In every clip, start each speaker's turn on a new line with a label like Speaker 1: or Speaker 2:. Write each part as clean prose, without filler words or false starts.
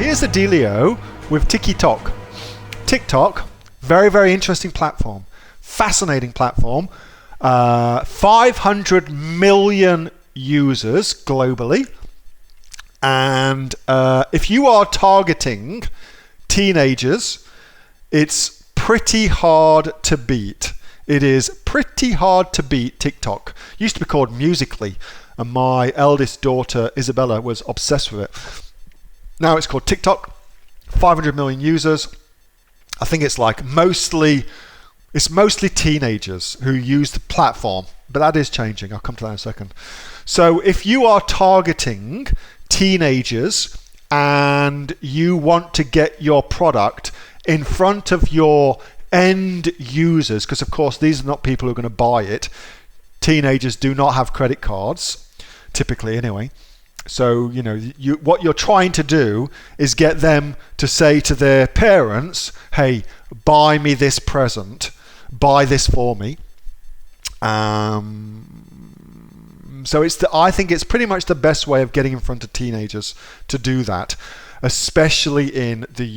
Speaker 1: here's the dealio with TikTok. TikTok, very, very interesting platform. Fascinating platform. 500 million users globally. And if you are targeting teenagers, it's pretty hard to beat. It is pretty hard to beat TikTok. It used to be called Musical.ly, and my eldest daughter Isabella was obsessed with it. Now it's called TikTok. 500 million users. I think it's mostly teenagers who use the platform, but that is changing. I'll come to that in a second. So if you are targeting teenagers and you want to get your product in front of your end users, because of course these are not people who are going to buy it. Teenagers do not have credit cards, typically anyway. So what you're trying to do is get them to say to their parents, hey, buy me this present, buy this for me. So I think it's pretty much the best way of getting in front of teenagers to do that, especially in the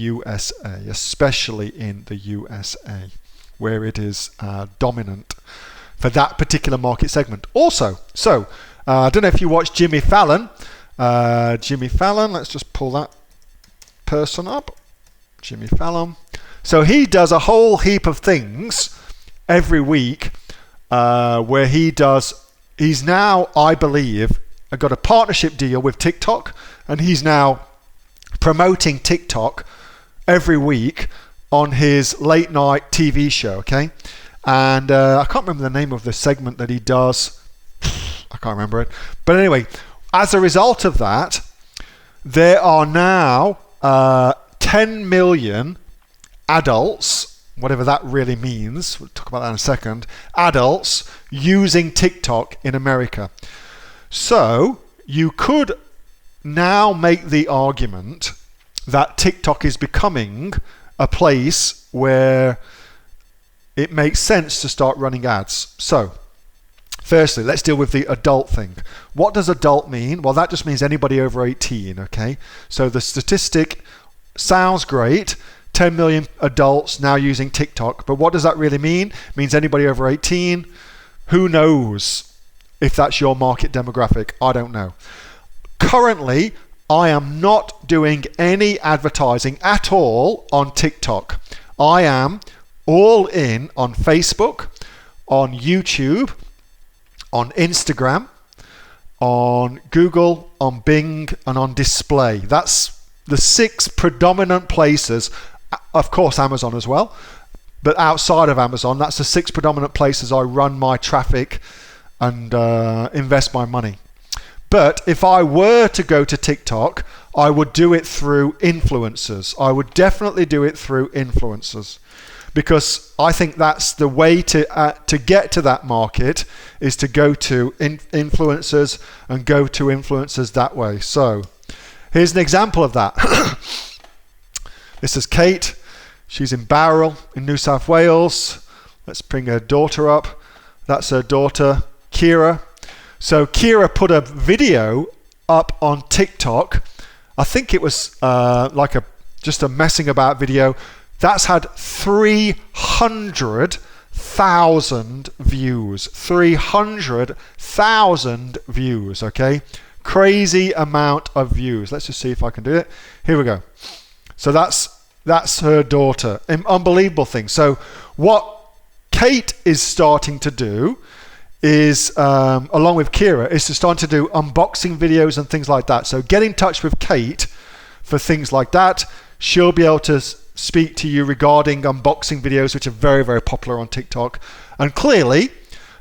Speaker 1: USA, where it is dominant for that particular market segment. Also, I don't know if you watch Jimmy Fallon. Let's just pull that person up. Jimmy Fallon. So he does a whole heap of things every week where he's now, I believe, got a partnership deal with TikTok, and he's now promoting TikTok every week on his late night TV show, okay? And I can't remember the name of the segment that he does. I can't remember it. But anyway, as a result of that, there are now 10 million adults, whatever that really means, we'll talk about that in a second, adults using TikTok in America. So you could now make the argument that TikTok is becoming a place where it makes sense to start running ads. So firstly, let's deal with the adult thing. What does adult mean? Well, that just means anybody over 18, okay? So the statistic sounds great, 10 million adults now using TikTok, but what does that really mean? It means anybody over 18. Who knows if that's your market demographic? I don't know. Currently, I am not doing any advertising at all on TikTok. I am all in on Facebook, on YouTube, on Instagram, on Google, on Bing, and on display. That's the 6 predominant places. Of course, Amazon as well. But outside of Amazon, that's the 6 predominant places I run my traffic and invest my money. But if I were to go to TikTok, I would do it through influencers. I would definitely do it through influencers, because I think that's the way to get to that market, is to go to influencers and go to influencers that way. So here's an example of that. This is Kate. She's in Bowral in New South Wales. Let's bring her daughter up. That's her daughter, Kira. So Kira put a video up on TikTok. I think it was just a messing about video. That's had 300,000 views. 300,000 views, okay? Crazy amount of views. Let's just see if I can do it. Here we go. So that's her daughter. Unbelievable thing. So what Kate is starting to do is, along with Kira, is to start to do unboxing videos and things like that. So get in touch with Kate for things like that. She'll be able to speak to you regarding unboxing videos, which are very, very popular on TikTok. And clearly,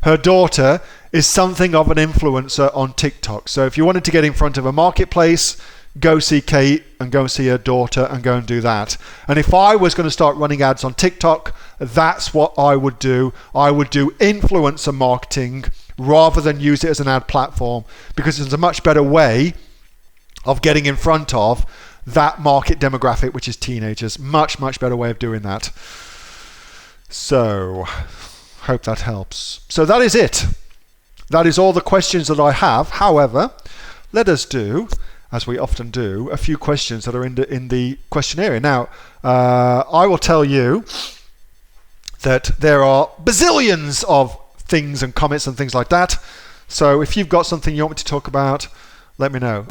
Speaker 1: her daughter is something of an influencer on TikTok. So if you wanted to get in front of a marketplace, go see Kate and go and see her daughter and go and do that. And if I was going to start running ads on TikTok, that's what I would do. I would do influencer marketing rather than use it as an ad platform, because it's a much better way of getting in front of that market demographic, which is teenagers. Much, much better way of doing that. So, hope that helps. So that is it. That is all the questions that I have. However, let us do as we often do, a few questions that are in the questionnaire. Now, I will tell you that there are bazillions of things and comments and things like that. So if you've got something you want me to talk about, let me know.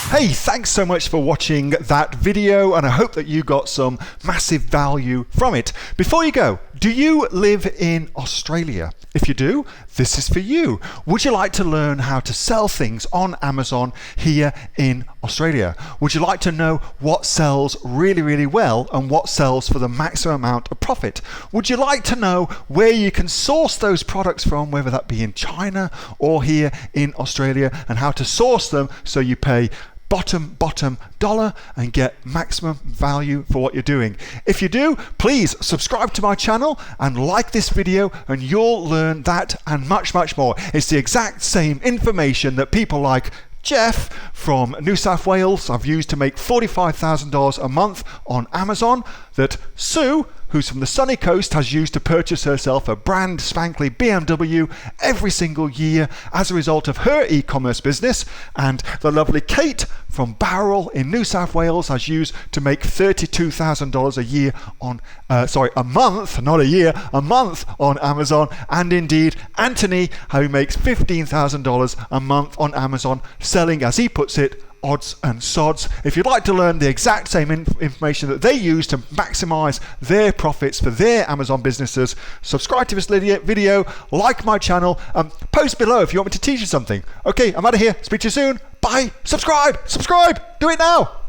Speaker 1: Hey, thanks so much for watching that video, and I hope that you got some massive value from it. Before you go, do you live in Australia? If you do, this is for you. Would you like to learn how to sell things on Amazon here in Australia? Would you like to know what sells really, really well and what sells for the maximum amount of profit? Would you like to know where you can source those products from, whether that be in China or here in Australia, and how to source them so you pay bottom dollar and get maximum value for what you're doing? If you do, please subscribe to my channel and like this video, and you'll learn that and much more. It's the exact same information that people like Jeff from New South Wales have used to make $45,000 a month on Amazon, that Sue, who's from the sunny coast, has used to purchase herself a brand spankly BMW every single year as a result of her e-commerce business, and the lovely Kate from Bowral in New South Wales has used to make $32,000 a year on, a month, not a year, a month on Amazon, and indeed Anthony, who makes $15,000 a month on Amazon, selling, as he puts it, odds and sods. If you'd like to learn the exact same information that they use to maximize their profits for their Amazon businesses, subscribe to this video, like my channel, post below if you want me to teach you something. Okay, I'm out of here. Speak to you soon. Bye. Subscribe. Do it now.